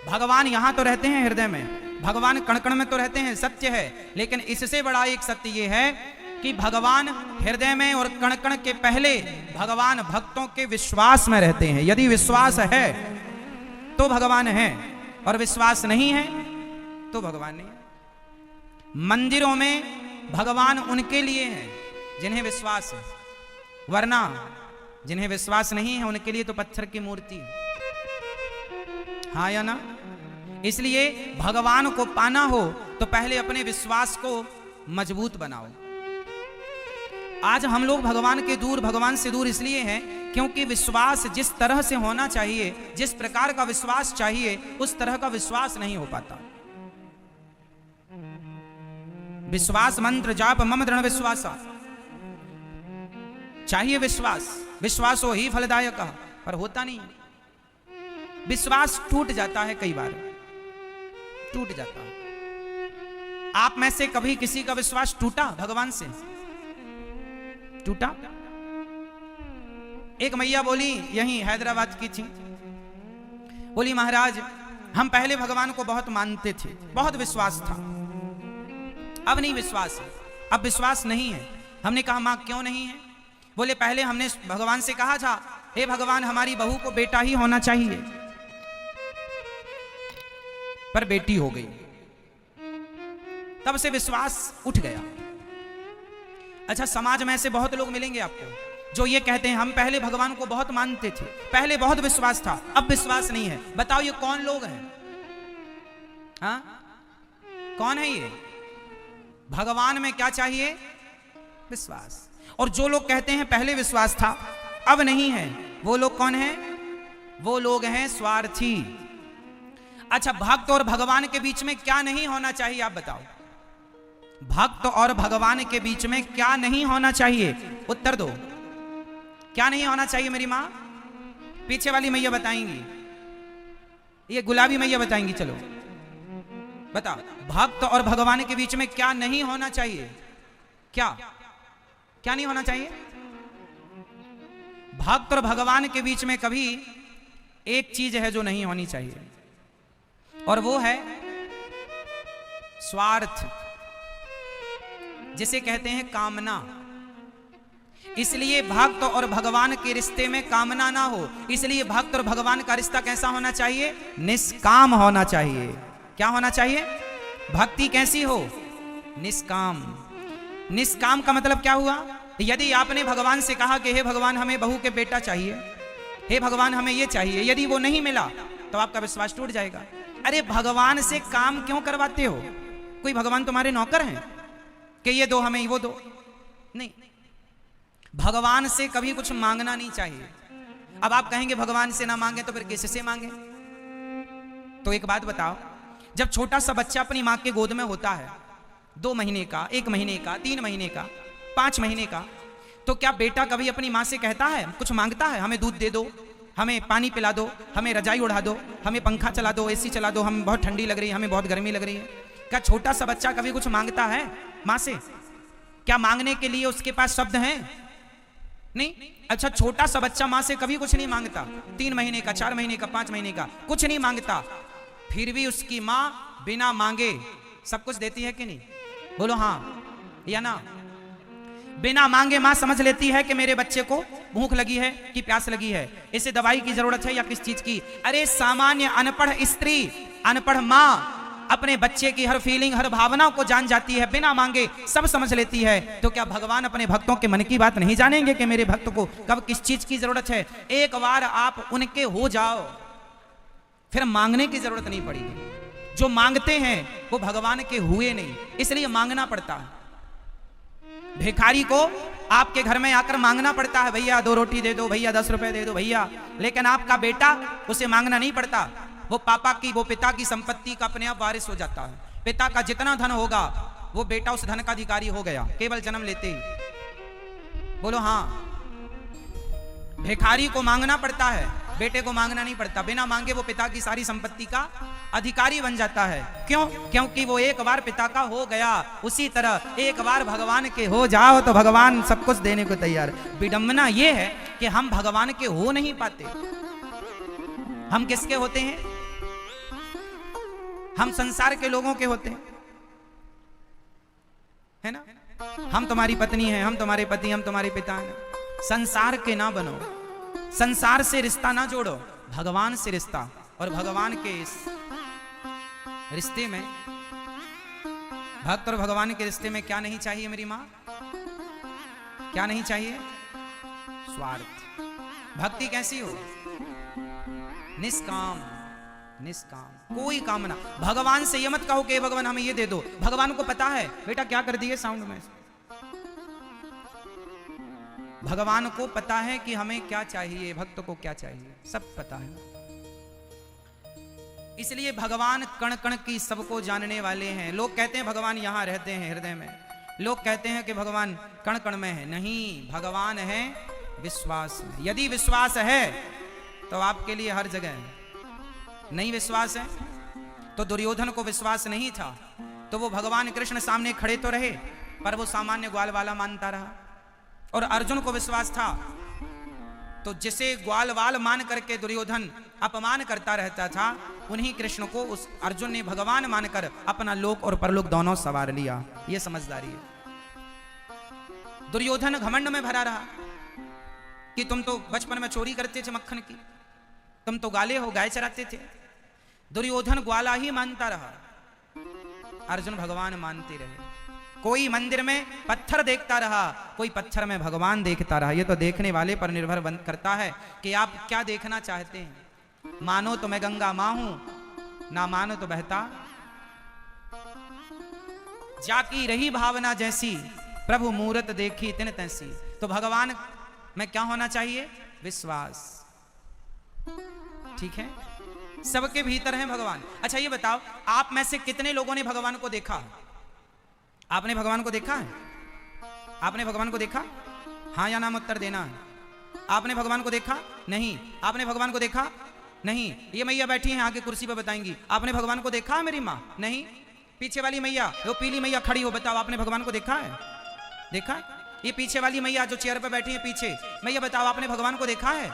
भगवान यहां तो रहते हैं हृदय में, भगवान कण कण में तो रहते हैं, सत्य है। लेकिन इससे बड़ा एक सत्य ये है कि भगवान हृदय में और कण कण के पहले भगवान भक्तों के विश्वास में रहते हैं। यदि विश्वास है तो भगवान है, और विश्वास नहीं है तो भगवान नहीं है। मंदिरों में भगवान उनके लिए है जिन्हें विश्वास है, वरना जिन्हें विश्वास नहीं है उनके लिए तो पत्थर की मूर्ति है। हाँ या ना? इसलिए भगवान को पाना हो तो पहले अपने विश्वास को मजबूत बनाओ। आज हम लोग भगवान से दूर इसलिए हैं क्योंकि विश्वास जिस तरह से होना चाहिए, जिस प्रकार का विश्वास चाहिए, उस तरह का विश्वास नहीं हो पाता। विश्वास मंत्र जाप मम दृढ़ विश्वासा, चाहिए विश्वास, विश्वासो ही फलदायक, पर होता नहीं। विश्वास टूट जाता है, कई बार टूट जाता है। आप में से कभी किसी का विश्वास टूटा भगवान से? टूटा? एक मैया बोली, यहीं हैदराबाद की थी, बोली महाराज हम पहले भगवान को बहुत मानते थे, बहुत विश्वास था, अब नहीं विश्वास है, अब विश्वास नहीं है। हमने कहा मां क्यों नहीं है? बोले पहले हमने भगवान से कहा था, हे भगवान हमारी बहू को बेटा ही होना चाहिए, पर बेटी हो गई, तब से विश्वास उठ गया। अच्छा, समाज में ऐसे बहुत लोग मिलेंगे आपको जो ये कहते हैं हम पहले भगवान को बहुत मानते थे, पहले बहुत विश्वास था, अब विश्वास नहीं है। बताओ ये कौन लोग हैं? हाँ, कौन है ये? भगवान में क्या चाहिए? विश्वास। और जो लोग कहते हैं पहले विश्वास था अब नहीं है, वो लोग कौन हैं? वो लोग हैं स्वार्थी। अच्छा, भक्त और भगवान के बीच में क्या नहीं होना चाहिए आप बताओ? भक्त और भगवान के बीच में क्या नहीं होना चाहिए? उत्तर दो। क्या नहीं होना चाहिए मेरी मां? पीछे वाली मैया बताएंगी, ये गुलाबी मैया बताएंगी, चलो बताओ। भक्त और भगवान के बीच में क्या नहीं होना चाहिए? क्या क्या नहीं होना चाहिए? भक्त और भगवान के बीच में कभी एक चीज है जो नहीं होनी चाहिए, और वो है स्वार्थ, जिसे कहते हैं कामना। इसलिए भक्त और भगवान के रिश्ते में कामना ना हो। इसलिए भक्त और भगवान का रिश्ता कैसा होना चाहिए? निष्काम होना चाहिए। क्या होना चाहिए? भक्ति कैसी हो? निष्काम। निष्काम का मतलब क्या हुआ? यदि आपने भगवान से कहा कि हे भगवान हमें बहू के बेटा चाहिए, हे भगवान हमें ये चाहिए, यदि वो नहीं मिला तो आपका विश्वास टूट जाएगा। अरे भगवान से काम क्यों करवाते हो? कोई भगवान तुम्हारे नौकर हैं कि ये दो हमें वो दो? नहीं, भगवान से कभी कुछ मांगना नहीं चाहिए। अब आप कहेंगे भगवान से ना मांगे तो फिर किससे मांगे? तो एक बात बताओ, जब छोटा सा बच्चा अपनी मां के गोद में होता है, 2 महीने का, 1 महीने का, 3 महीने का, 5 महीने का, तो क्या बेटा कभी अपनी मां से कहता है, कुछ मांगता है? हमें दूध दे दो, हमें पानी पिला दो, हमें रजाई उड़ा दो, हमें पंखा चला दो, एसी चला दो, हमें बहुत ठंडी लग रही है, हमें बहुत गर्मी लग रही है? क्या छोटा सा बच्चा कभी कुछ मांगता है मां से? क्या मांगने के लिए उसके पास शब्द हैं? नहीं। अच्छा, छोटा सा बच्चा मां से कभी कुछ नहीं मांगता, 3 महीने का, 4 महीने का, 5 महीने का, कुछ नहीं मांगता, फिर भी उसकी मां बिना मांगे सब कुछ देती है कि नहीं? बोलो हाँ या ना? बिना मांगे मां समझ लेती है कि मेरे बच्चे को भूख लगी है कि प्यास लगी है, इसे दवाई की जरूरत है या किस चीज की। अरे सामान्य अनपढ़ स्त्री, अनपढ़ मां अपने बच्चे की हर फीलिंग, हर भावना को जान जाती है, बिना मांगे सब समझ लेती है। तो क्या भगवान अपने भक्तों के मन की बात नहीं जानेंगे कि मेरे भक्त को कब किस चीज की जरूरत है? एक बार आप उनके हो जाओ, फिर मांगने की जरूरत नहीं पड़ेगी। जो मांगते हैं वो भगवान के हुए नहीं, इसलिए मांगना पड़ता है। भिखारी को आपके घर में आकर मांगना पड़ता है, भैया 2 रोटी दे दो, भैया 10 रुपए दे दो भैया। लेकिन आपका बेटा, उसे मांगना नहीं पड़ता, वो पापा की, वो पिता की संपत्ति का अपने आप वारिस हो जाता है। पिता का जितना धन होगा वो बेटा उस धन का अधिकारी हो गया, केवल जन्म लेते ही। बोलो हाँ। भिखारी को मांगना पड़ता है, बेटे को मांगना नहीं पड़ता। बिना मांगे वो पिता की सारी संपत्ति का अधिकारी बन जाता है। क्यों? क्योंकि वो एक बार पिता का हो गया। उसी तरह एक बार भगवान के हो जाओ तो भगवान सब कुछ देने को तैयार। विडंबना ये है कि हम भगवान के हो नहीं पाते। हम किसके होते हैं? हम संसार के लोगों के होते हैं, है ना? हम तुम्हारी पत्नी हैं, हम तुम्हारे पति, हम तुम्हारे पिता हैं। संसार के ना बनो, संसार से रिश्ता ना जोड़ो, भगवान से रिश्ता। और भगवान के इस रिश्ते में, भक्त और भगवान के रिश्ते में क्या नहीं चाहिए मेरी माँ? क्या नहीं चाहिए? स्वार्थ। भक्ति कैसी हो? निष्काम, निष्काम, कोई कामना। भगवान से ये मत कहो कि भगवान हमें ये दे दो। भगवान को पता है बेटा क्या कर दिए साउंड में। भगवान को पता है कि हमें क्या चाहिए, भक्त को क्या चाहिए, सब पता है। इसलिए भगवान कण कण की सबको जानने वाले हैं। लोग कहते हैं भगवान यहां रहते हैं हृदय में, लोग कहते हैं कि भगवान कण कण में है। नहीं, भगवान है विश्वास में। यदि विश्वास है तो आपके लिए हर जगह है। नहीं विश्वास है तो दुर्योधन को विश्वास नहीं था तो वो भगवान कृष्ण सामने खड़े तो रहे पर वो सामान्य ग्वाल वाला मानता रहा। और अर्जुन को विश्वास था तो जिसे ग्वाल वाल मान करके दुर्योधन अपमान करता रहता था, उन्हीं कृष्ण को उस अर्जुन ने भगवान मानकर अपना लोक और परलोक दोनों सवार लिया। ये समझदारी है। दुर्योधन घमंड में भरा रहा कि तुम तो बचपन में चोरी करते थे मक्खन की, तुम तो गाले हो, गाय चराते थे। दुर्योधन ग्वाला ही मानता रहा, अर्जुन भगवान मानते रहे। कोई मंदिर में पत्थर देखता रहा, कोई पत्थर में भगवान देखता रहा। ये तो देखने वाले पर निर्भर करता है कि आप क्या देखना चाहते हैं। मानो तो मैं गंगा मां हूं, ना मानो तो बहता जाकी रही भावना जैसी, प्रभु मूरत देखी तिन तैसी। तो भगवान में क्या होना चाहिए? विश्वास। ठीक है, सबके भीतर है भगवान। अच्छा ये बताओ, आप में से कितने लोगों ने भगवान को देखा? आपने भगवान को देखा है? आपने भगवान को देखा? हाँ या नाम उत्तर देना है। आपने भगवान को देखा? नहीं। आपने भगवान को देखा? नहीं। ये मैया बैठी हैं आगे कुर्सी पर, बताएंगी आपने भगवान को देखा है? मेरी माँ नहीं। पीछे वाली मैया, वो पीली मैया खड़ी हो, बताओ आपने भगवान को देखा है? देखा है? ये पीछे वाली मैया जो चेयर पर बैठी है पीछे, मैया बताओ आपने भगवान को देखा है?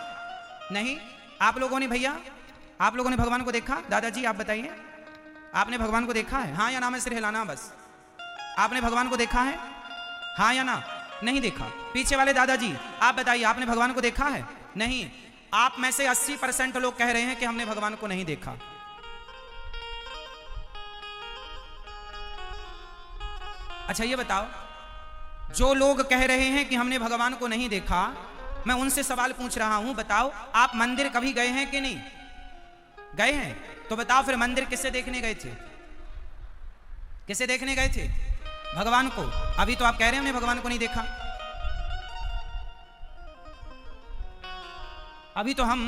नहीं। आप लोगों ने, भैया आप लोगों ने भगवान को देखा? दादाजी आप बताइए, आपने भगवान को देखा है? हाँ या ना में सिर हिलाना बस। आपने भगवान को देखा है? हाँ या ना? नहीं देखा। पीछे वाले दादाजी आप बताइए, आपने भगवान को देखा है? नहीं। आप में से 80% लोग कह रहे हैं कि हमने भगवान को नहीं देखा। अच्छा ये बताओ, जो लोग कह रहे हैं कि हमने भगवान को नहीं देखा, मैं उनसे सवाल पूछ रहा हूं, बताओ आप मंदिर कभी गए हैं कि नहीं गए हैं? तो बताओ फिर मंदिर किसे देखने गए थे? किसे देखने गए थे? भगवान को। अभी तो आप कह रहे हैं हमने भगवान को नहीं देखा। अभी तो हम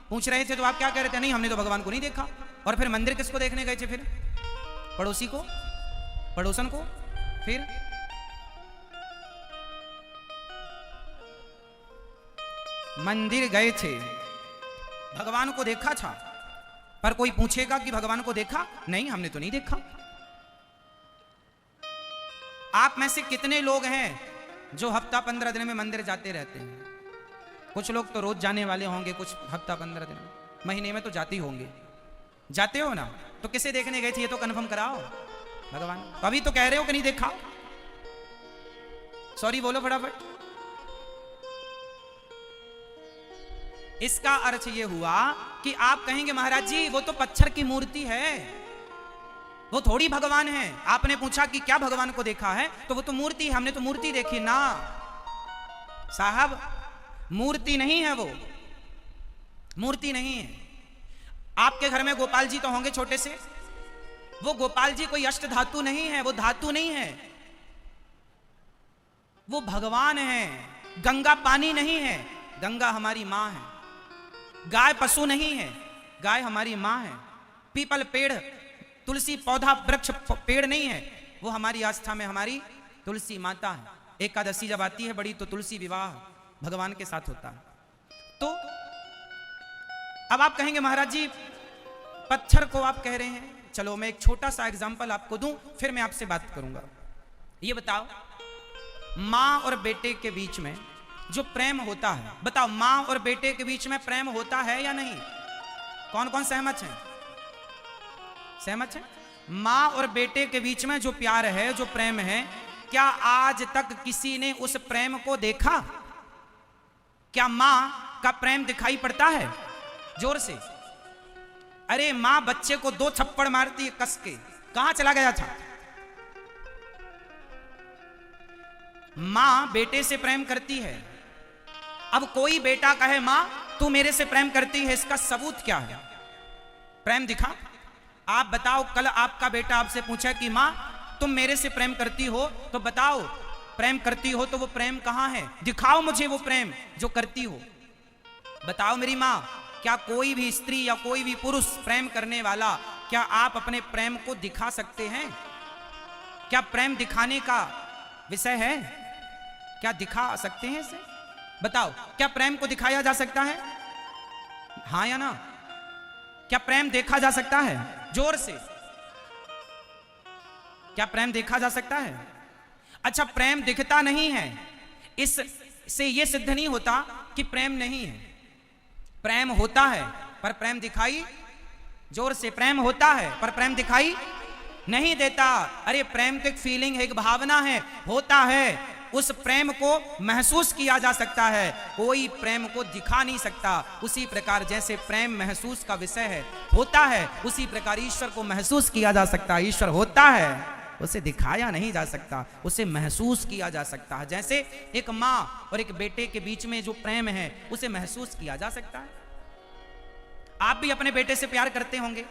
पूछ रहे थे तो आप क्या कह रहे थे? नहीं हमने तो भगवान को नहीं देखा। और फिर मंदिर किसको देखने गए थे? फिर पड़ोसी को, पड़ोसन को। फिर मंदिर गए थे, भगवान को देखा था, पर कोई पूछेगा कि भगवान को देखा? नहीं हमने तो नहीं देखा। आप में से कितने लोग हैं जो हफ्ता 15 दिन में मंदिर जाते रहते हैं? कुछ लोग तो रोज जाने वाले होंगे, कुछ हफ्ता 15 दिन, महीने में तो जाते ही होंगे। जाते हो ना? तो किसे देखने गए थे ये तो कंफर्म कराओ। भगवान। तो अभी तो कह रहे हो कि नहीं देखा। सॉरी बोलो फटाफट। इसका अर्थ ये हुआ कि आप कहेंगे महाराज जी वो तो पत्थर की मूर्ति है, वो थोड़ी भगवान है। आपने पूछा कि क्या भगवान को देखा है, तो वो तो मूर्ति है, हमने तो मूर्ति देखी ना साहब। मूर्ति नहीं है, वो मूर्ति नहीं है। आपके घर में गोपाल जी तो होंगे छोटे से, वो गोपाल जी कोई अष्ट धातु नहीं है, वो धातु नहीं है, वो भगवान है। गंगा पानी नहीं है, गंगा हमारी मां है। गाय पशु नहीं है, गाय हमारी मां है। पीपल पेड़, तुलसी पौधा वृक्ष पेड़ नहीं है, वो हमारी आस्था में हमारी तुलसी माता है। एकादशी जब आती है बड़ी तो तुलसी विवाह भगवान के साथ होता है। तो अब आप कहेंगे महाराज जी पत्थर को आप कह रहे हैं, चलो मैं एक छोटा सा एग्जांपल आपको दूं, फिर मैं आपसे बात करूंगा। ये बताओ मां और बेटे के बीच में जो प्रेम होता है, बताओ मां और बेटे के बीच में प्रेम होता है या नहीं? कौन कौन सहमत हैं? सहमत है? माँ और बेटे के बीच में जो प्यार है, जो प्रेम है, क्या आज तक किसी ने उस प्रेम को देखा? क्या माँ का प्रेम दिखाई पड़ता है? जोर से। अरे माँ बच्चे को 2 थप्पड़ मारती है कस के, कहां चला गया था? माँ बेटे से प्रेम करती है। अब कोई बेटा कहे माँ तू मेरे से प्रेम करती है, इसका सबूत क्या है? प्रेम दिखा? आप बताओ, कल आपका बेटा आपसे पूछा कि माँ तुम मेरे से प्रेम करती हो, तो बताओ प्रेम करती हो तो वो प्रेम कहां है? दिखाओ मुझे वो प्रेम जो करती हो। बताओ मेरी माँ, क्या कोई भी स्त्री या कोई भी पुरुष प्रेम करने वाला, क्या आप अपने प्रेम को दिखा सकते हैं? क्या प्रेम दिखाने का विषय है? क्या दिखा सकते हैं इसे? बताओ, क्या प्रेम को दिखाया जा सकता है? हाँ या ना? क्या प्रेम देखा जा सकता है? जोर से। क्या प्रेम देखा जा सकता है? अच्छा, प्रेम दिखता नहीं है, इससे यह सिद्ध नहीं होता कि प्रेम नहीं है। प्रेम होता है पर प्रेम दिखाई, जोर से, प्रेम होता है पर प्रेम दिखाई नहीं देता। अरे प्रेम तो एक फीलिंग है, एक भावना है, होता है, उस प्रेम को महसूस किया जा सकता है, कोई प्रेम को दिखा नहीं सकता। उसी प्रकार जैसे प्रेम महसूस का विषय है, होता है, उसी प्रकार ईश्वर को महसूस किया जा सकता है। ईश्वर होता है, उसे दिखाया नहीं जा सकता, उसे महसूस किया जा सकता है। जैसे एक माँ और एक बेटे के बीच में जो प्रेम है उसे महसूस किया जा सकता है। आप भी अपने बेटे से प्यार करते होंगे,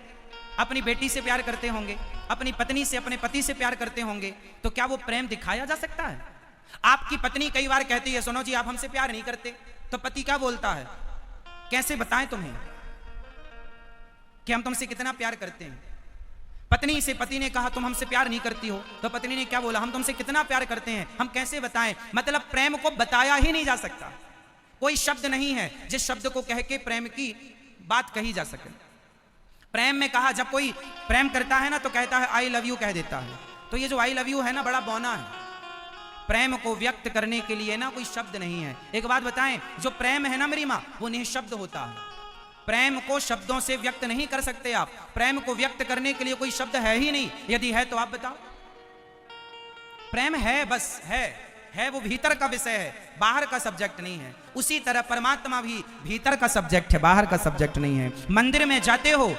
अपनी बेटी से प्यार करते होंगे, अपनी पत्नी से, अपने पति से प्यार करते होंगे, तो क्या वो प्रेम दिखाया जा सकता है? आपकी पत्नी कई बार कहती है सुनो जी आप हमसे प्यार नहीं करते, तो पति क्या बोलता है? कैसे बताएं तुम्हें कि हम तुमसे कितना प्यार करते हैं? पत्नी से पति ने कहा तुम हमसे प्यार नहीं करती हो, तो पत्नी ने क्या बोला? हम तुमसे कितना प्यार करते हैं, हम कैसे बताएं? मतलब प्रेम को बताया ही नहीं जा सकता। कोई शब्द नहीं है जिस शब्द को कह के प्रेम की बात कही जा सके। प्रेम में कहा, जब कोई प्रेम करता है ना तो कहता है आई लव यू कह देता है। तो ये जो आई लव यू है ना, बड़ा बौना है। प्रेम को व्यक्त करने के लिए ना कोई शब्द नहीं है। एक बात बताएं, जो प्रेम है ना मेरी माँ, वो निःशब्द होता है। प्रेम को शब्दों से व्यक्त नहीं कर सकते आप। प्रेम को व्यक्त करने के लिए कोई शब्द है ही नहीं। यदि है तो आप बताओ। प्रेम है, बस है, वो भीतर का विषय है, बाहर का सब्जेक्ट नहीं है। उसी तरह परमात्मा भी भीतर का सब्जेक्ट है, बाहर का सब्जेक्ट नहीं है। मंदिर में जाते हो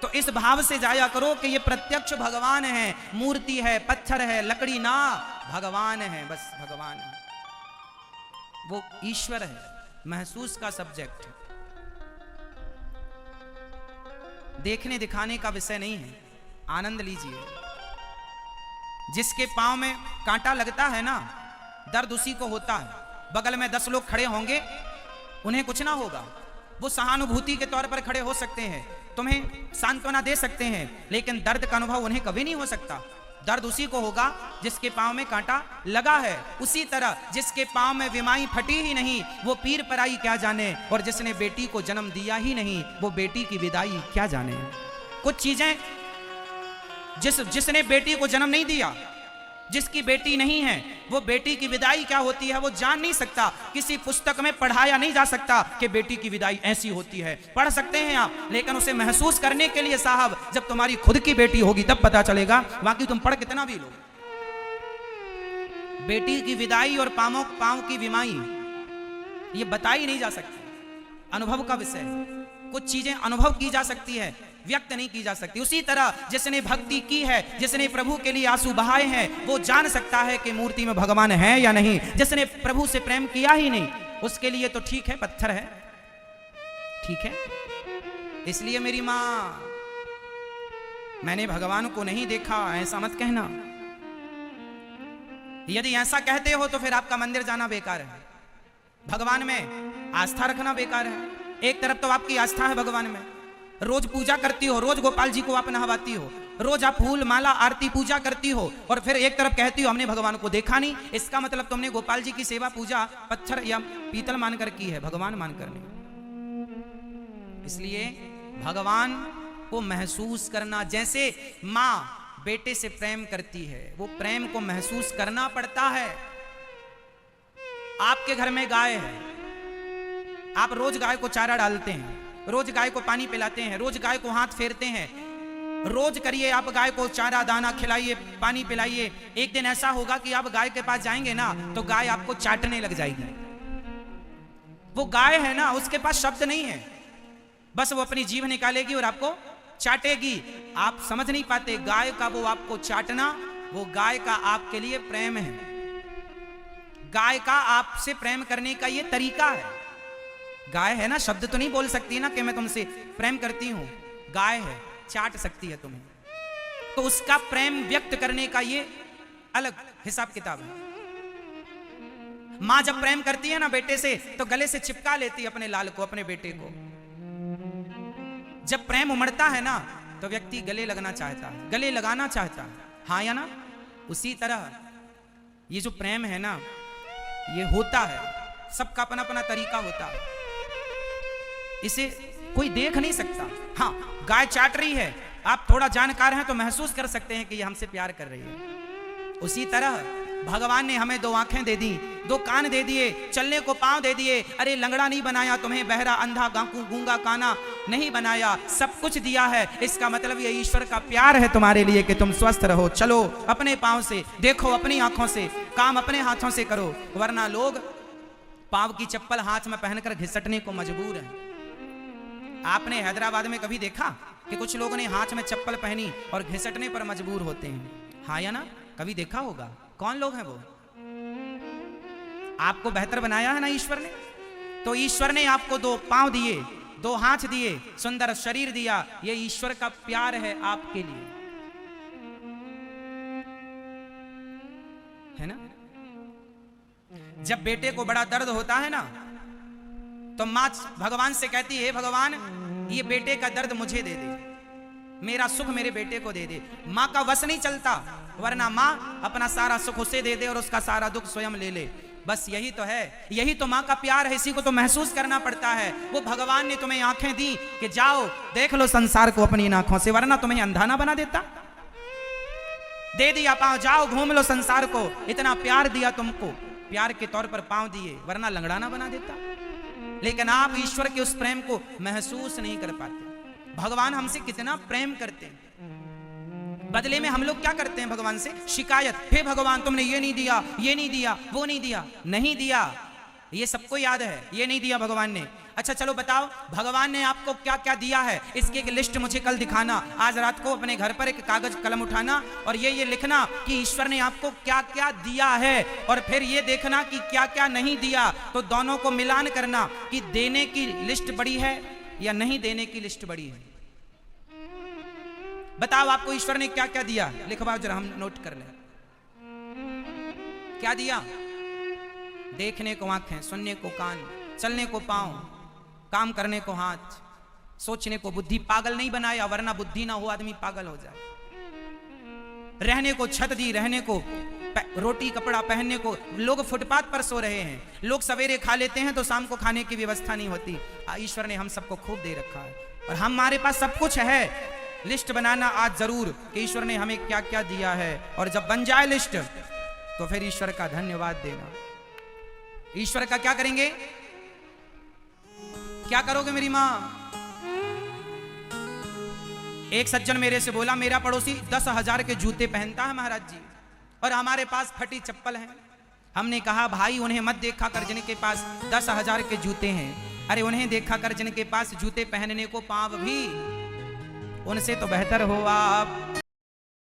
तो इस भाव से जाया करो कि ये प्रत्यक्ष भगवान है, मूर्ति है, पत्थर है, लकड़ी ना, भगवान है, बस भगवान है, वो ईश्वर है, महसूस का सब्जेक्ट है, देखने दिखाने का विषय नहीं है। आनंद लीजिए। जिसके पांव में कांटा लगता है ना, दर्द उसी को होता है। बगल में 10 लोग खड़े होंगे, उन्हें कुछ ना होगा, वो सहानुभूति के तौर पर खड़े हो सकते हैं, तुम्हें सांत्वना दे सकते हैं, लेकिन दर्द का अनुभव उन्हें कभी नहीं हो सकता। दर्द उसी को होगा जिसके पांव में कांटा लगा है। उसी तरह जिसके पांव में विमाई फटी ही नहीं, वो पीर पराई क्या जाने, और जिसने बेटी को जन्म दिया ही नहीं, वो बेटी की विदाई क्या जाने। कुछ चीजें जिसने बेटी को जन्म नहीं दिया, जिसकी बेटी नहीं है, वो बेटी की विदाई क्या होती है वो जान नहीं सकता। किसी पुस्तक में पढ़ाया नहीं जा सकता कि बेटी की विदाई ऐसी होती है। पढ़ सकते हैं आप, लेकिन उसे महसूस करने के लिए साहब जब तुम्हारी खुद की बेटी होगी तब पता चलेगा, बाकी तुम पढ़ कितना भी लो। बेटी की विदाई और पांव की विमाई ये बताई नहीं जा सकती, अनुभव का विषय है। कुछ चीजें अनुभव की जा सकती है, व्यक्त नहीं की जा सकती। उसी तरह जिसने भक्ति की है, जिसने प्रभु के लिए आंसू बहाए हैं, वो जान सकता है कि मूर्ति में भगवान है या नहीं। जिसने प्रभु से प्रेम किया ही नहीं, उसके लिए तो ठीक है पत्थर है, ठीक है। इसलिए मेरी मां, मैंने भगवान को नहीं देखा ऐसा मत कहना। यदि ऐसा कहते हो तो फिर आपका मंदिर जाना बेकार है, भगवान में आस्था रखना बेकार है। एक तरफ तो आपकी आस्था है भगवान में, रोज पूजा करती हो, रोज गोपाल जी को आप नहवाती हो, रोज आप फूल माला आरती पूजा करती हो, और फिर एक तरफ कहती हो हमने भगवान को देखा नहीं। इसका मतलब तुमने गोपाल जी की सेवा पूजा पत्थर या पीतल मानकर की है, भगवान मानकर नहीं। इसलिए भगवान को महसूस करना, जैसे माँ बेटे से प्रेम करती है, वो प्रेम को महसूस करना पड़ता है। आपके घर में गाय है, आप रोज गाय को चारा डालते हैं, रोज गाय को पानी पिलाते हैं, रोज गाय को हाथ फेरते हैं, रोज करिए, आप गाय को चारा दाना खिलाइए, पानी पिलाइए। एक दिन ऐसा होगा कि आप गाय के पास जाएंगे ना तो गाय आपको चाटने लग जाएगी। वो गाय है ना, उसके पास शब्द नहीं है, बस वो अपनी जीभ निकालेगी और आपको चाटेगी। आप समझ नहीं पाते, गाय का वो आपको चाटना, वो गाय का आपके लिए प्रेम है। गाय का आपसे प्रेम करने का ये तरीका है। गाय है ना, शब्द तो नहीं बोल सकती ना कि मैं तुमसे प्रेम करती हूं। गाय है, चाट सकती है तुम्हें, तो उसका प्रेम व्यक्त करने का ये अलग हिसाब किताब है। मां जब प्रेम करती है ना बेटे से, तो गले से चिपका लेती है अपने लाल को, अपने बेटे को। जब प्रेम उमड़ता है ना तो व्यक्ति गले लगना चाहता है, गले लगाना चाहता है, हाँ या ना। उसी तरह ये जो प्रेम है ना, ये होता है, सबका अपना अपना तरीका होता है, इसे कोई देख नहीं सकता। हाँ, गाय चाट रही है, आप थोड़ा जानकार हैं तो महसूस कर सकते हैं कि ये हमसे प्यार कर रही है। उसी तरह भगवान ने हमें 2 आंखें दे दी, 2 कान दे दिए, चलने को पांव दे दिए। अरे लंगड़ा नहीं बनाया तुम्हें, बहरा अंधा गूंगा काना नहीं बनाया, सब कुछ दिया है। इसका मतलब ये ईश्वर का प्यार है तुम्हारे लिए कि तुम स्वस्थ रहो, चलो अपने पांव से, देखो अपनी आंखों से, काम अपने हाथों से करो, वरना लोग पांव की चप्पल हाथ में पहनकर घिसटने को मजबूर हैं। आपने हैदराबाद में कभी देखा कि कुछ लोगों ने हाथ में चप्पल पहनी और घिसटने पर मजबूर होते हैं, हाँ या ना? कभी देखा होगा। कौन लोग हैं वो? आपको बेहतर बनाया है ना ईश्वर ने, तो ईश्वर ने आपको 2 पांव दिए, 2 हाथ दिए, सुंदर शरीर दिया। ये ईश्वर का प्यार है आपके लिए, है ना। जब बेटे को बड़ा दर्द होता है ना, तो मां भगवान से कहती है, भगवान ये बेटे का दर्द मुझे दे दे, मेरा सुख मेरे बेटे को दे दे। मां का वश नहीं चलता, वरना मां अपना सारा सुख उसे दे दे और उसका सारा दुख स्वयं ले ले। बस यही तो है, यही तो मां का प्यार है, इसी को तो महसूस करना पड़ता है। वो भगवान ने तुम्हें आंखें दी कि जाओ देख लो संसार को अपनी इन आंखों से, वरना तुम्हें अंधा ना बना देता। दे दिया पांव, जाओ घूम लो संसार को, इतना प्यार दिया तुमको, प्यार के तौर पर पांव दिए, वरना लंगड़ा ना बना देता। लेकिन आप ईश्वर के उस प्रेम को महसूस नहीं कर पाते। भगवान हमसे कितना प्रेम करते हैं, बदले में हम लोग क्या करते हैं भगवान से? शिकायत। हे भगवान तुमने ये नहीं दिया, ये नहीं दिया, वो नहीं दिया। नहीं दिया, ये सबको याद है, ये नहीं दिया भगवान ने। अच्छा चलो बताओ, भगवान ने आपको क्या क्या दिया है, इसकी एक लिस्ट मुझे कल दिखाना। आज रात को अपने घर पर एक कागज कलम उठाना और ये लिखना कि ईश्वर ने आपको क्या क्या दिया है, और फिर ये देखना कि क्या क्या नहीं दिया। तो दोनों को मिलान करना कि देने की लिस्ट बड़ी है या नहीं देने की लिस्ट बड़ी है। बताओ आपको ईश्वर ने क्या क्या दिया, लिखवाओ जरा, हम नोट कर लें। क्या दिया? देखने को आंखें, सुनने को कान, चलने को पांव, काम करने को हाथ, सोचने को बुद्धि। पागल नहीं बनाया, वरना बुद्धि ना हो आदमी पागल हो जाए। रहने को छत दी, रहने को रोटी कपड़ा, पहनने को। लोग फुटपाथ पर सो रहे हैं, लोग सवेरे खा लेते हैं तो शाम को खाने की व्यवस्था नहीं होती। ईश्वर ने हम सबको खूब दे रखा है और हमारे पास सब कुछ है। लिस्ट बनाना आज जरूर कि ईश्वर ने हमें क्या क्या दिया है, और जब बन जाए लिस्ट तो फिर ईश्वर का धन्यवाद देना। ईश्वर का क्या करेंगे? क्या करोगे मेरी मां? एक सज्जन मेरे से बोला, मेरा पड़ोसी 10,000 के जूते पहनता है महाराज जी, और हमारे पास फटी चप्पल है। हमने कहा भाई उन्हें मत देखा कर जिनके पास 10,000 के जूते हैं। अरे उन्हें देखा कर जिनके पास जूते पहनने को पांव भी, उनसे तो बेहतर हो आप